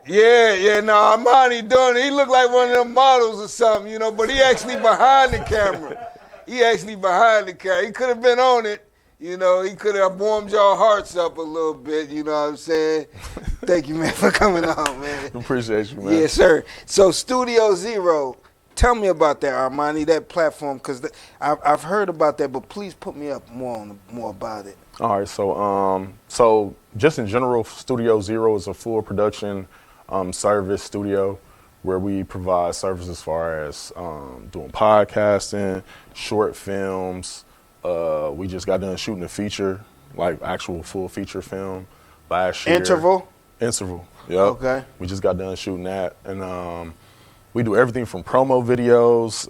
Yeah, no, Armani doing it. He looked like one of them models or something, you know, but he actually behind the camera. He actually behind the camera. He could have been on it, you know. He could have warmed your hearts up a little bit, you know what I'm saying? Thank you, man, for coming on, man. Appreciate you, man. Yes, sir. So Studio Zero, tell me about that, Armani, that platform, because I've heard about that, but please put me up more about it. All right, so just in general, Studio Zero is a full production service studio where we provide services as far as doing podcasting, short films. We just got done shooting a feature, like actual full feature film last year. Interval, yep. Okay. We just got done shooting that. And we do everything from promo videos,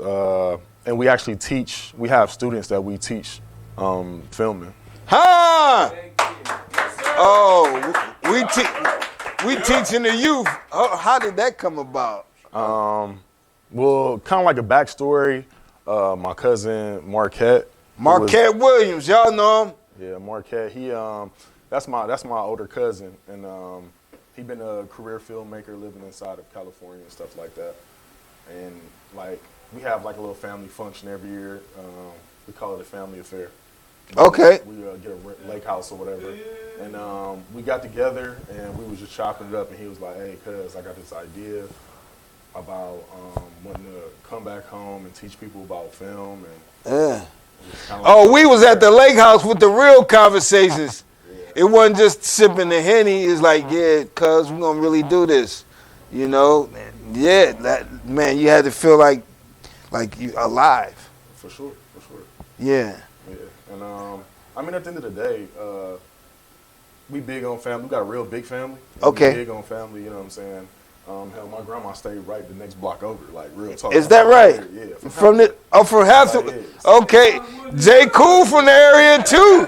and we actually teach, we have students that we teach filming. Huh? Oh, we teaching the youth. How did that come about? Well, kind of like a backstory. My cousin Marquette. Marquette Williams, y'all know him. Yeah, Marquette. He that's my older cousin, and he been a career filmmaker living inside of California and stuff like that. And like we have like a little family function every year. We call it a family affair. Okay. We get a lake house or whatever, and we got together and we was just chopping it up. And he was like, "Hey, cuz I got this idea about wanting to come back home and teach people about film." And we was at the lake house with the real conversations. It wasn't just sipping the Henny. It's like, yeah, cuz we're gonna really do this, you know. Yeah, that man, you had to feel like you alive. For sure. Yeah. And I mean, at the end of the day, we big on family. We got a real big family. Okay. We big on family, you know what I'm saying? Hell, my grandma stayed right the next block over, like real talk. Is that right? Yeah. From Hathaway. Okay. J. Cool from the area too.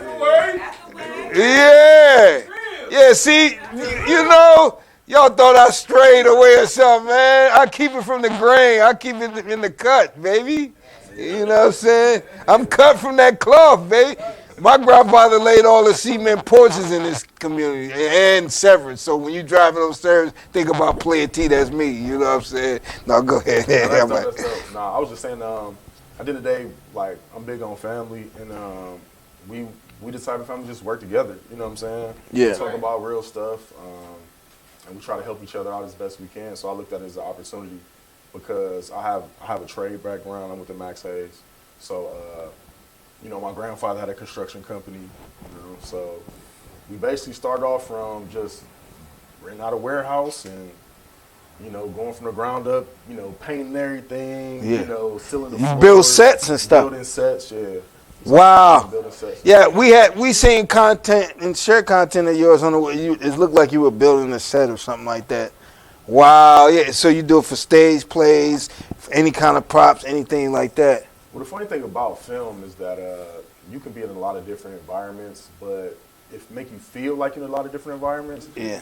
Yeah. See, you know, y'all thought I strayed away or something, man. I keep it from the grain. I keep it in the cut, baby. You know what I'm saying? I'm cut from that cloth, baby. My grandfather laid all the cement porches in this community and Severance. So when you driving upstairs, think about PlayaTshow, that's me. You know what I'm saying? No, go ahead. That's dope. Nah, I was just saying, at the end of the day, like, I'm big on family, and we the type of family just work together. You know what I'm saying? Yeah. We talk about real stuff, and we try to help each other out as best we can. So I looked at it as an opportunity because I have a trade background. I'm with the Max Hayes. So, you know, my grandfather had a construction company, you know, so we basically started off from just renting out a warehouse and, you know, going from the ground up, you know, painting everything, you know, sealing the floors. Build sets and stuff. Building sets, yeah. Wow. Building sets. Yeah, we seen content and share content of yours on the way. It looked like you were building a set or something like that. Wow, yeah. So you do it for stage plays, for any kind of props, anything like that. Well, the funny thing about film is that you can be in a lot of different environments, but if make you feel like in a lot of different environments, yeah,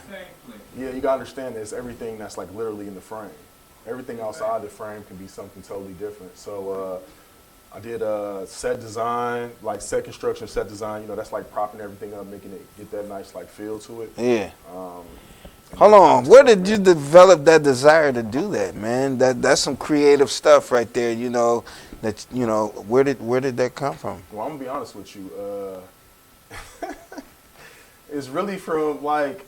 you gotta understand there's everything that's like literally in the frame. Everything outside the frame can be something totally different. So I did set design, like set construction, set design. You know, that's like propping everything up, making it get that nice like feel to it. Yeah. Hold on, where did you develop that desire to do that, man? That's some creative stuff right there. You know, that you know, where did that come from? Well, I'm gonna be honest with you. It's really from like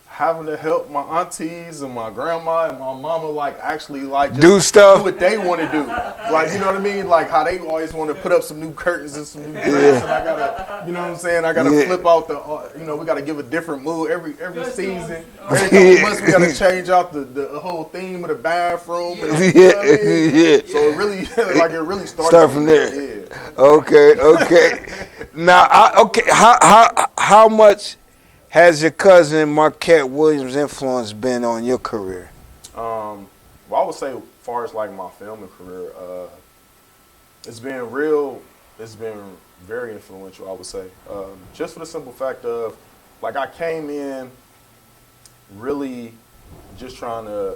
having to help my aunties and my grandma and my mama like actually like just do stuff, do what they want to do. Like, you know what I mean? Like how they always want to put up some new curtains and some new drapes, and I gotta, you know what I'm saying? I gotta flip out the, you know, we gotta give a different mood every season. Every couple months we gotta change out the whole theme of the bathroom. And, you know what I mean? So it really like it really started from there. Yeah. Okay. Now, how much has your cousin Marquette Williams' influence been on your career? Well, I would say, as far as like my filming career, it's been very influential, I would say. Just for the simple fact of, like, I came in really just trying to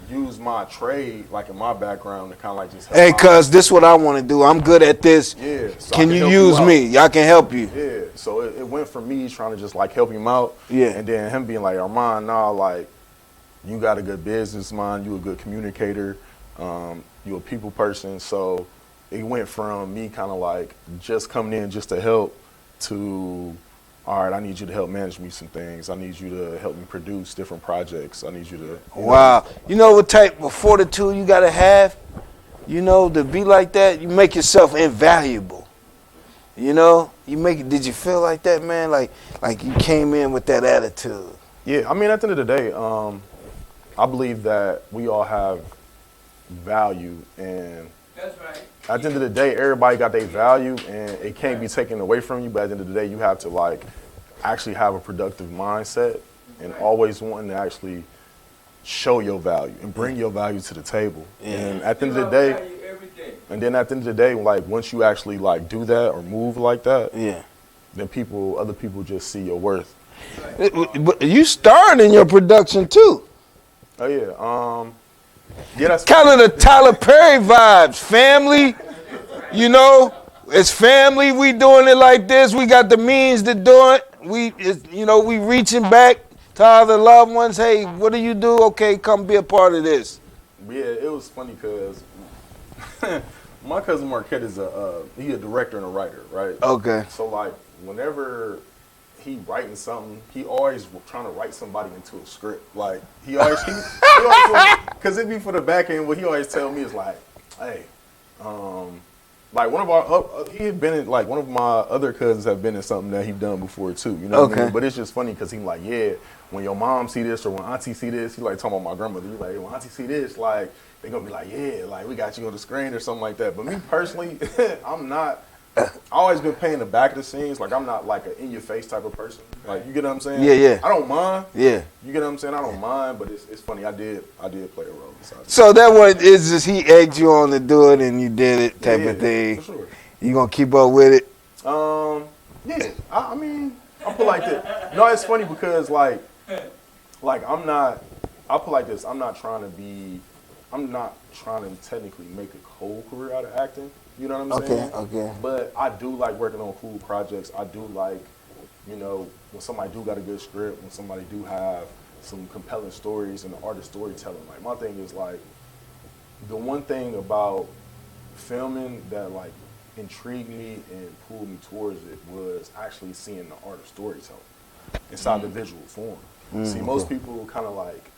use my trade, like in my background, to kind of like just help. Hey, cuz, this is what I want to do. I'm good at this. Yeah. So can you use me? I can help you. Yeah. So it went from me trying to just like help him out. Yeah. And then him being like, Armani, nah, like, you got a good business mind, you a good communicator, you a people person. So it went from me kind of like just coming in just to help to, all right, I need you to help manage me some things. I need you to help me produce different projects. I need you to. Wow. You know what type of fortitude you got to have? You know, to be like that, you make yourself invaluable. You know, did you feel like that, man? Like you came in with that attitude. Yeah, I mean, at the end of the day, I believe that we all have value, and That's right. at the end of the day, everybody got their value, and it can't be taken away from you. But at the end of the day, you have to like actually have a productive mindset and always wanting to actually show your value and bring your value to the table. Yeah. And at the end of the day, and then at the end of the day, like once you actually like do that or move like that, Yeah. then other people just see your worth. But you starred in your production too. Oh yeah, yeah, that's Kind of the Tyler Perry vibes. Family, you know, it's family. We doing it like this. We got the means to do it. We reaching back to other loved ones. Hey, what do you do? Okay, come be a part of this. Yeah, it was funny because my cousin Marquette is he a director and a writer, right? Okay. So like whenever he writing something, he always trying to write somebody into a script. Like he always because it be for the back end. What he always tell me is like, hey, like one of our he had been in, like one of my other cousins have been in something that he done before too. You know what I mean? But it's just funny because he like, yeah, when your mom see this or when auntie see this, he like talking about my grandmother. He like, when auntie see this, like they gonna be like, yeah, like we got you on the screen or something like that. But me personally, I always been paying the back of the scenes. Like I'm not like an in your face type of person. Like you get what I'm saying? Yeah, yeah. I don't mind. Yeah. You get what I'm saying? I don't mind, but it's funny. I did play a role besides. So that one is just he egged you on to do it and you did it type of thing. For sure. You gonna keep up with it? Yeah. I mean, I put like that. No, it's funny because like I'm not. I put like this. I'm not trying to technically make a whole career out of acting. You know what I'm saying? Okay. But I do like working on cool projects. I do like, you know, when somebody do got a good script, when somebody do have some compelling stories and the art of storytelling. Like my thing is like, the one thing about filming that like intrigued me and pulled me towards it was actually seeing the art of storytelling inside the visual form. See, most people kind of like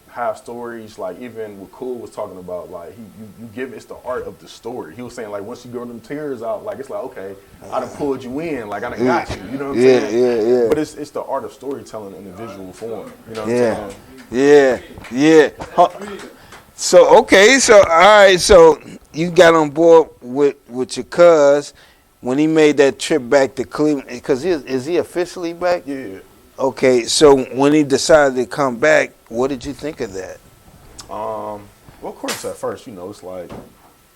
have stories, like even what Cool was talking about, like you give it's the art of the story. He was saying like once you get them tears out, like it's like, okay, I done pulled you in, like I done got you. You know what I'm saying? Yeah. But it's the art of storytelling in the visual form. You know what I'm saying? Yeah. So all right, so you got on board with your cuz when he made that trip back to Cleveland, because is he officially back? Yeah. Okay, so when he decided to come back, what did you think of that? Well, of course, at first, you know, it's like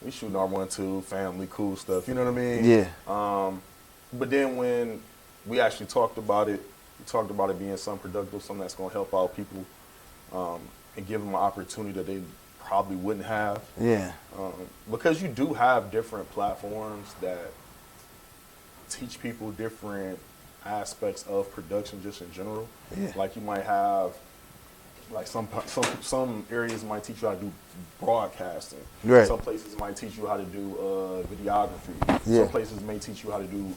we shooting our 1-2, family, cool stuff. You know what I mean? Yeah. But then when we actually talked about it, being something productive, something that's going to help out people, and give them an opportunity that they probably wouldn't have. Yeah. Because you do have different platforms that teach people different aspects of production just in general. Yeah. Like you might have, like some areas might teach you how to do broadcasting. Right. Some places might teach you how to do videography. Yeah. Some places may teach you how to do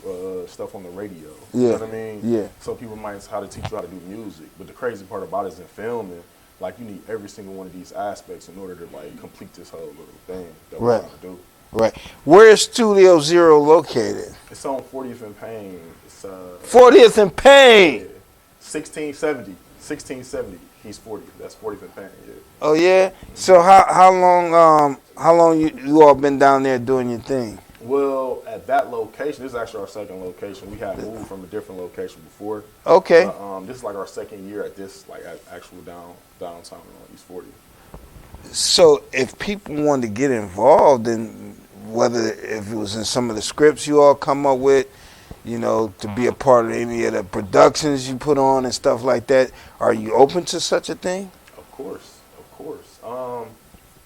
stuff on the radio. Yeah. You know what I mean? Yeah. Some people might how to teach you how to do music. But the crazy part about it is in filming, like you need every single one of these aspects in order to like complete this whole little thing that we're trying to do. Right. Where is Studio Zero located? It's on 40th and Payne. It's 40th and Payne. 1670. He's 40. That's 40th and Payne. Yeah. Oh yeah. So how long you all been down there doing your thing? Well, at that location, this is actually our second location. We had moved from a different location before. Okay. This is like our second year at this like actual downtown on East 40. So if people wanted to get involved in whether if it was in some of the scripts you all come up with, you know, to be a part of any of the productions you put on and stuff like that, are you open to such a thing? Of course.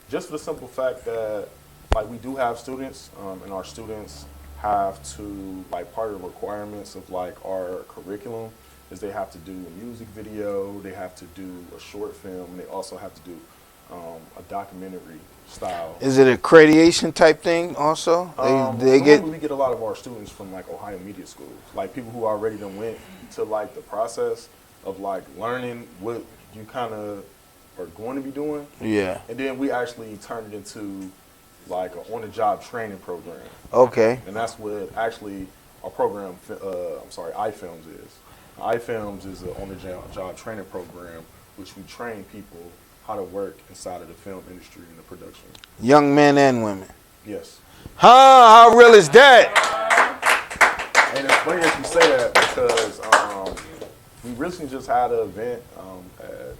Just for the simple fact that like we do have students, and our students have to like part of the requirements of like our curriculum is they have to do a music video, they have to do a short film, and they also have to do a documentary style. Is it a accreditation type thing also? We get a lot of our students from like Ohio media schools, like people who already done went to like the process of like learning what you kind of are going to be doing. Yeah. And then we actually turned it into like an on-the-job training program. Okay. And that's what actually our program, iFilms is. iFilms is an on-the-job training program, which we train people how to work inside of the film industry and the production. Young men and women. Yes. How real is that? And it's funny that you say that because we recently just had an event at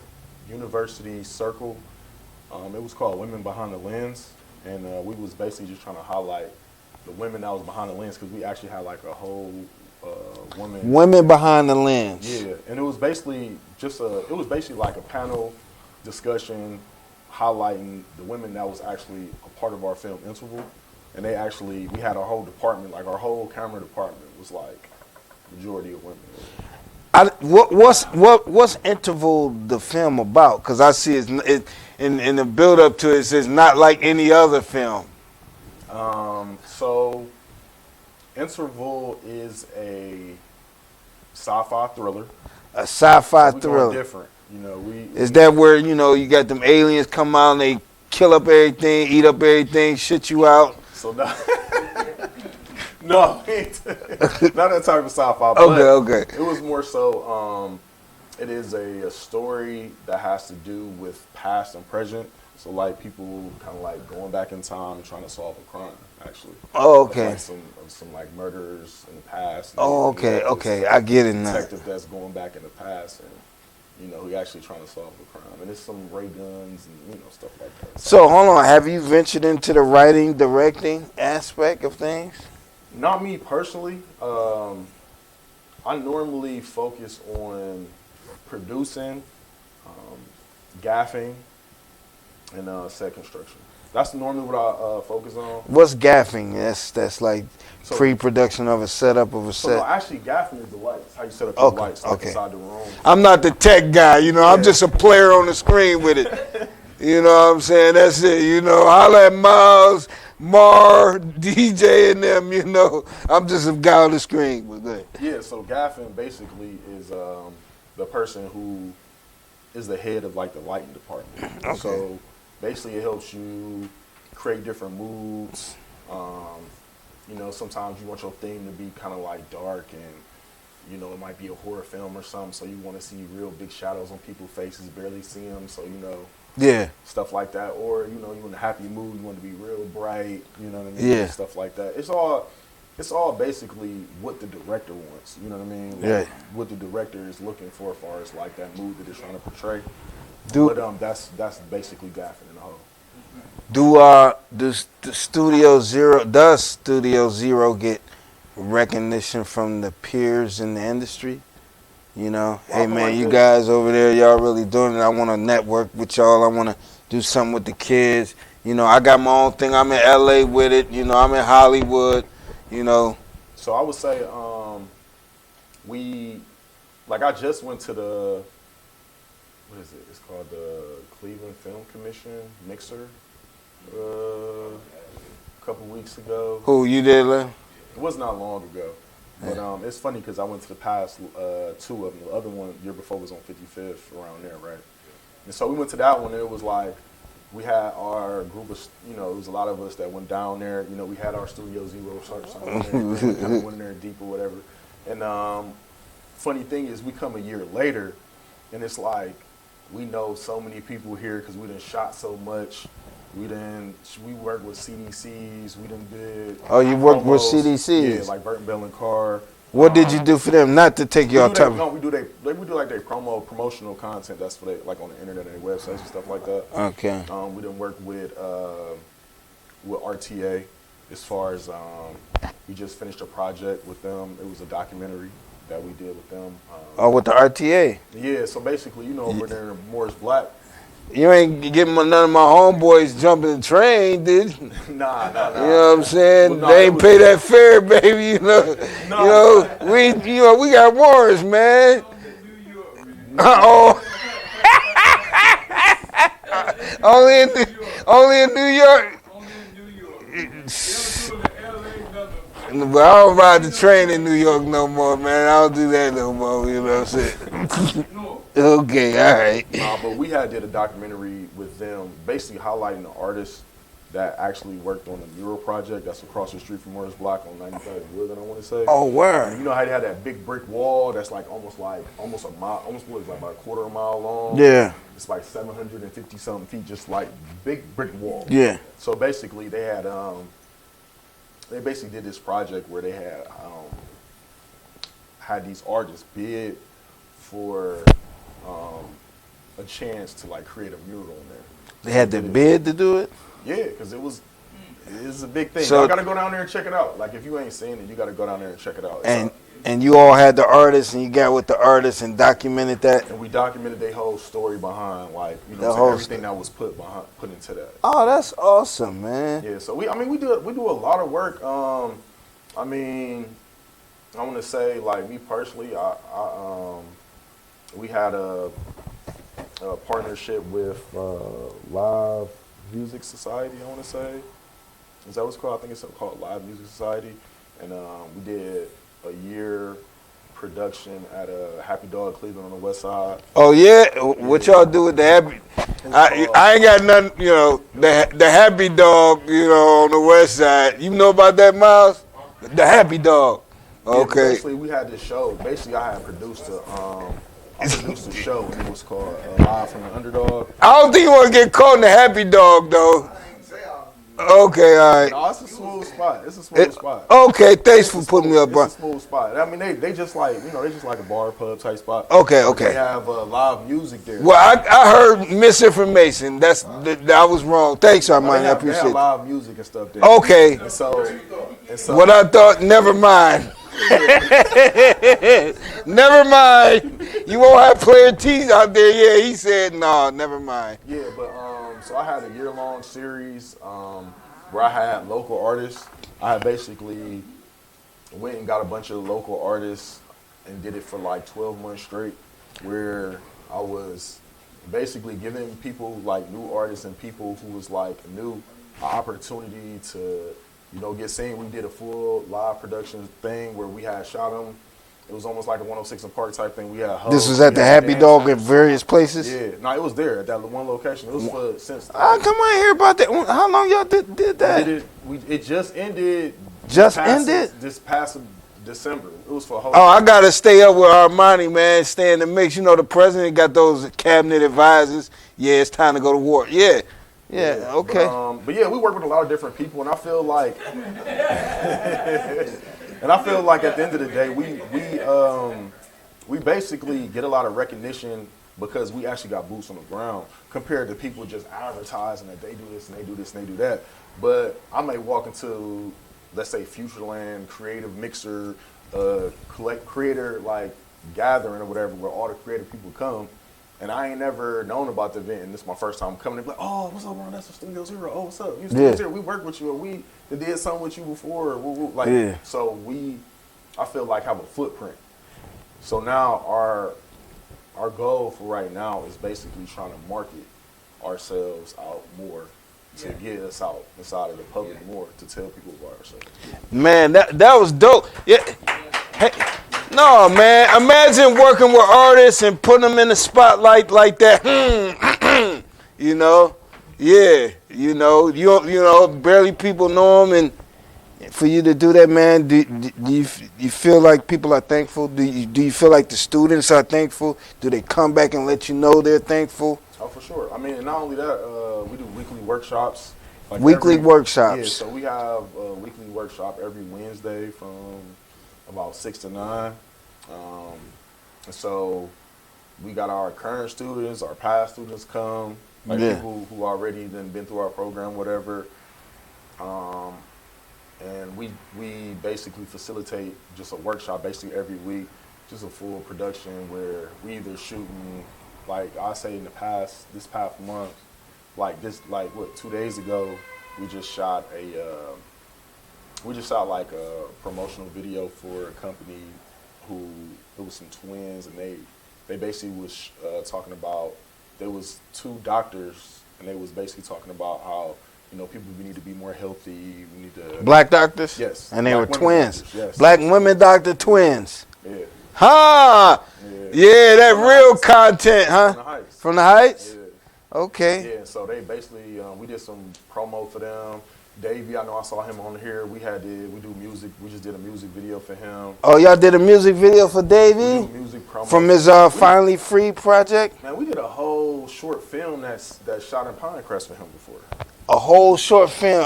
University Circle. It was called Women Behind the Lens, and we was basically just trying to highlight the women that was behind the lens, because we actually had like a whole women behind the lens. Yeah, and it was basically like a panel discussion highlighting the women that was actually a part of our film Interval. And we had our whole department, like our whole camera department was like majority of women. What's Interval the film about? Because I see it in the build up to it, it says not like any other film. So Interval is a sci-fi thriller. A sci-fi thriller. Different, is that where you got them aliens come out and they kill up everything, eat up everything, shit you out? So no, not that type of sci-fi. But okay. It was more so. It is a story that has to do with past and present. So like people kind of like going back in time and trying to solve a crime, actually. Oh, okay. Like some like murderers in the past. Oh, okay. I get it now. Detective that's going back in the past and he actually trying to solve the crime. And there's some ray guns and stuff like that. So hold on, have you ventured into the writing, directing aspect of things? Not me personally. I normally focus on producing, gaffing, and set construction. That's normally what I focus on. What's gaffing? That's like pre-production of a setup of a set. No, actually, gaffing is the lights. How you set up the lights inside the room. I'm not the tech guy, I'm just a player on the screen with it. You know what I'm saying? That's it. Holla at Miles, Mar, DJ, and them. I'm just a guy on the screen. But good. Yeah. So gaffing basically is the person who is the head of like the lighting department. Okay. So basically, it helps you create different moods. Sometimes you want your theme to be kind of like dark and, it might be a horror film or something. So you want to see real big shadows on people's faces, barely see them. So, yeah, stuff like that. Or, you're in a happy mood, you want to be real bright, you know what I mean? Yeah. Stuff like that. It's all basically what the director wants, you know what I mean? Like, what the director is looking for as far as like that mood that they're trying to portray. But that's basically gaffing in the whole. Does Studio Zero get recognition from the peers in the industry? Hey man, you guys over there, y'all really doing it. I want to network with y'all. I want to do something with the kids. I got my own thing. I'm in LA with it. I'm in Hollywood. So I would say I just went to the, what is it? It's called the Cleveland Film Commission Mixer a couple weeks ago. Who, you did, Lynn? It was not long ago. But it's funny because I went to the past two of them. The other one, the year before, was on 55th, around there, right? And so we went to that one, and it was like, we had our group of, it was a lot of us that went down there. We had our Studio Zero shirts on there, and we kind of went in there deep or whatever. And funny thing is, we come a year later, and it's like, we know so many people here because we done shot so much. We worked with CDCs. We done did. Oh, you worked with CDCs? Yeah, like Burton Bell and Carr. What did you do for them? Not to take your time. No, we do like their promotional content. That's for like on the internet and their websites and stuff like that. Okay. We done work with RTA as far as we just finished a project with them. It was a documentary that we did with them. With the RTA? Yeah. So basically, over there in Morris Black. You ain't getting none of my homeboys jumping the train, did you? Nah. You know what I'm saying? Well, they ain't pay that fare, baby. We got warrants, man. Oh, only in New York. But I don't ride the train in New York no more, man. I don't do that no more. You know what I'm saying? Okay, all right. Nah, but we had did a documentary with them, basically highlighting the artists that actually worked on the mural project that's across the street from Morris Block on 93rd and Woodland, I want to say. Oh, word. You know how they had that big brick wall that's like almost a mile, almost what is like about a quarter of a mile long. Yeah. It's like 750 something feet, just like big brick wall. Yeah. So basically, they basically did this project where they had these artists bid for a chance to like create a mural in there. They had the bid to do it? Yeah, because it's a big thing. So, I gotta go down there and check it out. Like if you ain't seen it, you gotta go down there and check it out. And you all had the artists, and you got with the artists and documented that. And we documented their whole story behind, like everything that was put into that. Oh, that's awesome, man. Yeah. So we do a lot of work. I mean, I want to say like me personally, we had a partnership with Live Music Society. I want to say, is that what it's called? I think it's called Live Music Society, and we did a year production at a Happy Dog Cleveland on the West Side. Oh yeah, what y'all do with the Happy? I ain't got nothing, you know. The Happy Dog, you know, on the West Side. You know about that, Miles? The Happy Dog. Okay. Yeah, basically, we had this show. Basically, I had produced a show, and it was called Live from the Underdog. I don't think you want to get caught in the Happy Dog though. Okay, all right. No, it's a smooth spot. It's a smooth spot. Okay, thanks for putting me up, bro. It's a smooth spot. I mean, they just like, they just like a bar, pub type spot. Okay. They have live music there. Well, I heard misinformation. I was wrong. Thanks, Armani. I appreciate it. They have live music and stuff there. Okay. And so what I thought, never mind. Never mind. You won't have player T's out there. Yeah, he said, no, never mind. Yeah, but so I had a year-long series where I had local artists. I basically went and got a bunch of local artists and did it for like 12 months straight, where I was basically giving people like new artists and people who was like new an opportunity to, get seen. We did a full live production thing where we had shot them. It was almost like a 106 and Park type thing. We had This was at the Happy Dog at various places? Yeah. No, it was there at that one location. It was for since. Come on here about that. How long y'all did that? It just ended. This past December. It was for a whole. Oh, I gotta stay up with Armani, man. Stay in the mix. The president got those cabinet advisors. Yeah, it's time to go to war. Yeah, okay. But yeah, we work with a lot of different people, and I feel like, at the end of the day, we basically get a lot of recognition because we actually got boots on the ground compared to people just advertising that they do this and they do this and they do that. But I may walk into, let's say, Futureland, Creative Mixer, creator like gathering or whatever, where all the creative people come, and I ain't never known about the event, and this is my first time coming. And be like, oh, what's up, Ron? That's the Studio Zero. Oh, what's up? You Studio Zero? We worked with you, or we did something with you before. So I feel like have a footprint. So now our goal for right now is basically trying to market ourselves out more to get us out inside of the public more, to tell people about ourselves. Man, that was dope. Yeah. Hey, no, man. Imagine working with artists and putting them in the spotlight like that. Yeah. Barely people know them, and for you to do that, man, do you feel like people are thankful? Do you feel like the students are thankful? Do they come back and let you know they're thankful? Oh, for sure. I mean, and not only that, we do weekly workshops. Workshops. Yeah, so we have a weekly workshop every Wednesday from about 6 to 9. And so we got our current students, our past students come, people who already been through our program, whatever. And we basically facilitate just a workshop basically every week, just a full production where we either shooting, like I say in this past month, 2 days ago, we just shot a promotional video for a company it was some twins, and they basically was talking about, there was two doctors, and they was basically talking about how, you know, people, we need to be more healthy. We need to Black doctors? Yes. And they were Black women twins. doctors, yes. Black women doctor twins. Yeah. Huh? Yeah, that real content, huh? From the Heights. From the Heights? Yeah. Okay. Yeah, so they basically, we did some promo for them. Davey, I know I saw him on here. We do music. We just did a music video for him. Oh, y'all did a music video for We Davey? do music promo. From his Finally Free project? Man, we did a whole short film that shot in Pinecrest for him before. A whole short film.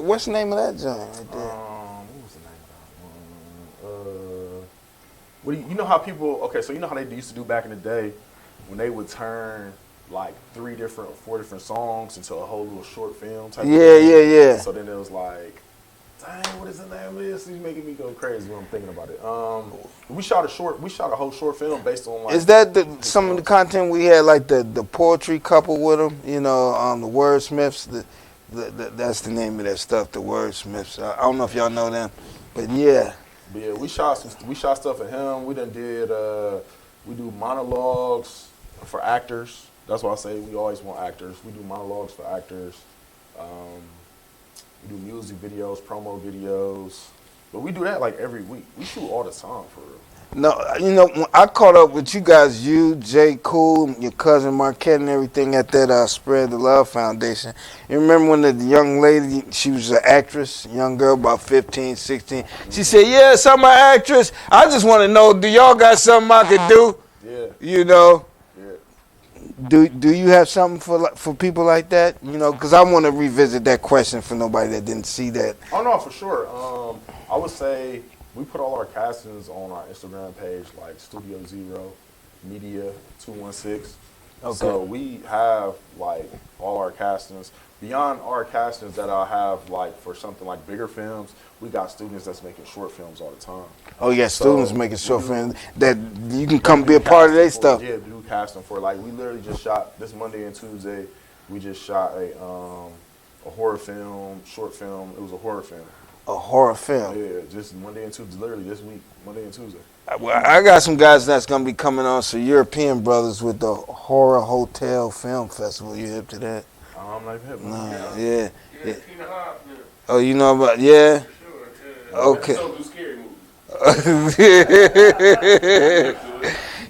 What's the name of that joint right there? What was the name of that one? What do you know how people? Okay, so you know how they used to do back in the day when they would turn like 4 different songs into a whole little short film type. Yeah. So then it was like, dang, what is the name of this? He's making me go crazy when I'm thinking about it. We shot a whole short film based on like. Is that some of the content we had, like the poetry couple with them? You know, the wordsmiths. That's the name of that stuff. The wordsmiths. I don't know if y'all know them, but yeah. But yeah, we shot stuff for him. We done did we do monologues for actors. That's why I say we always want actors. We do monologues for actors. We do music videos, promo videos. But we do that like every week. We shoot all the time for real. No, you know, when I caught up with you guys, you, Jay Cool, your cousin Marquette and everything at that Spread the Love Foundation. You remember when the young lady, she was an actress, young girl, about 15, 16. She said, yes, I'm an actress. I just want to know, do y'all got something I could do? Yeah. You know? Yeah. Do you have something for people like that? You know, because I want to revisit that question for nobody that didn't see that. Oh, no, for sure. I would say we put all our castings on our Instagram page, like Studio Zero Media 216. Okay. So we have like all our castings. Beyond our castings that I have like for something like bigger films, we got students that's making short films all the time. Oh yeah, students making short films that you can come be a part of their stuff. Yeah, do casting for, like, we literally just shot this Monday and Tuesday. We just shot a horror film, short film. It was a horror film. A horror film. Yeah, just Monday and Tuesday, literally this week, Monday and Tuesday. Well, I got some guys that's gonna be coming on, some European brothers with the Horror Hotel Film Festival. You hip to that? I'm not even hip. No, yeah. Oh, you know about yeah? Sure, okay. So do scary movies.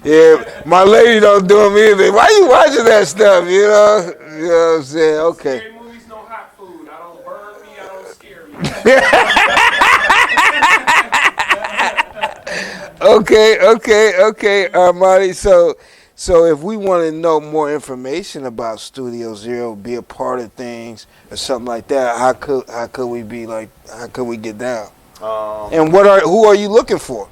Yeah, my lady don't do them either. Why you watching that stuff? You know what I'm saying? Okay. Scary movies, no hot food. I don't burn me. I don't scare me. Okay, Armani. So if we want to know more information about Studio Zero, be a part of things or something like that, how could we be like? How could we get down? And who are you looking for?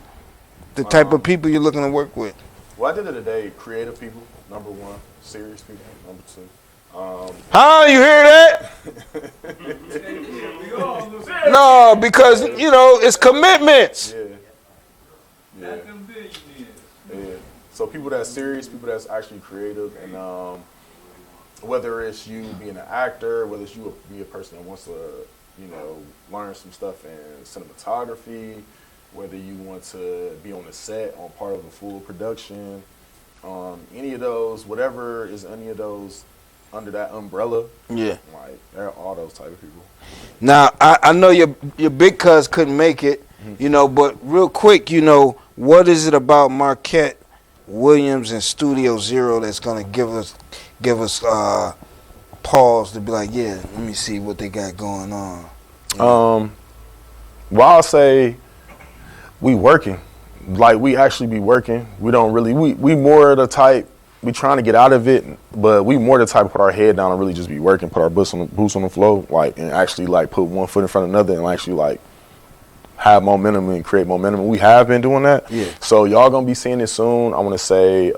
The type of people you're looking to work with. Well, at the end of the day, creative people, number one. Serious people, number two. How you hear that? No, because you know it's commitments. Yeah. So people that's serious, people that's actually creative, and whether it's you being an actor, whether it's you be a person that wants to, you know, learn some stuff in cinematography, whether you want to be on the set on part of a full production, any of those, whatever is any of those under that umbrella. Yeah, like they're all those type of people. Now I know your big cuz couldn't make it, you know, but real quick, you know, what is it about Marquette Williams and Studio Zero that's gonna give us pause to be like, yeah, let me see what they got going on. Well, I'll say we working. Like, we actually be working. We don't really, we more the type, we trying to get out of it, but we more the type to put our head down and really just be working, put our boots on the floor, like, and actually like put one foot in front of another and actually like have momentum and create momentum. We have been doing that. Yeah. So y'all gonna be seeing it soon. I want to say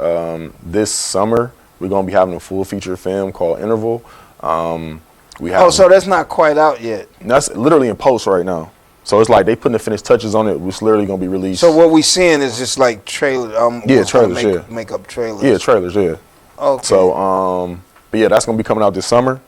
this summer we're gonna be having a full feature film called Interval. So that's not quite out yet. That's literally in post right now. So it's like they putting the finished touches on it. It's literally gonna be released. So what we seeing is just like trailers. Trailers. Make up trailers. Yeah, trailers. Yeah. Okay. So but yeah, that's gonna be coming out this summer.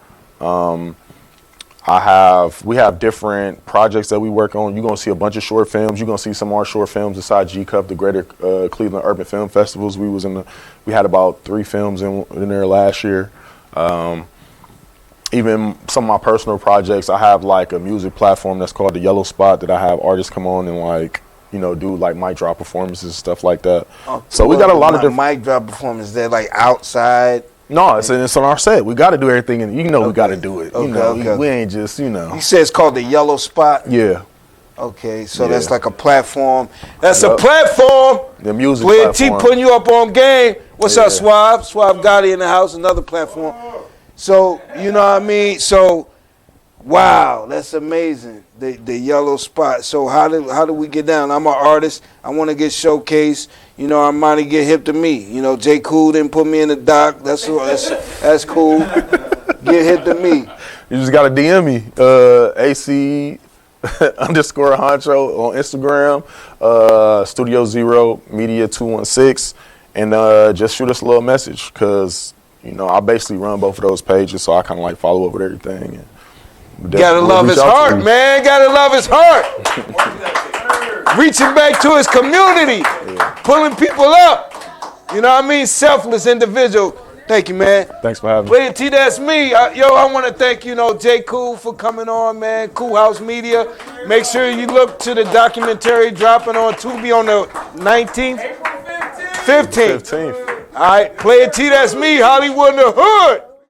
We have different projects that we work on. You're gonna see a bunch of short films. You're gonna see some of our short films inside G Cup, the Greater Cleveland Urban Film Festivals. We had about 3 films in there last year. Even some of my personal projects, I have like a music platform that's called the Yellow Spot that I have artists come on and like, do like mic drop performances and stuff like that. So we got a lot of different mic drop performances. They're like outside. No, it's on our set. We got to do everything, and we got to do it. We ain't just, You said it's called the Yellow Spot? Yeah. Okay, so that's like a platform. That's a platform. The music Player platform. T putting you up on game. What's up, Swab? Swab Gotti in the house, another platform. So, you know what I mean? So, wow, that's amazing. The Yellow Spot. So how do we get down? I'm an artist. I want to get showcased. Armani get hip to me. J. Cool didn't put me in the doc. That's cool. Get hip to me. You just got to DM me. AC _ Honcho on Instagram. Studio Zero Media 216. And just shoot us a little message because, I basically run both of those pages. So I kind of like follow up with everything. And gotta love his heart, man. Gotta love his heart. Reaching back to his community, pulling people up. You know what I mean? Selfless individual. Thank you, man. Thanks for having me. Player T, that's me. I want to thank, J. Cool for coming on, man. Cool House Media. Make sure you look to the documentary dropping on Tubi on the 19th? 15th. All right, Player T, that's me. Hollywood in the hood.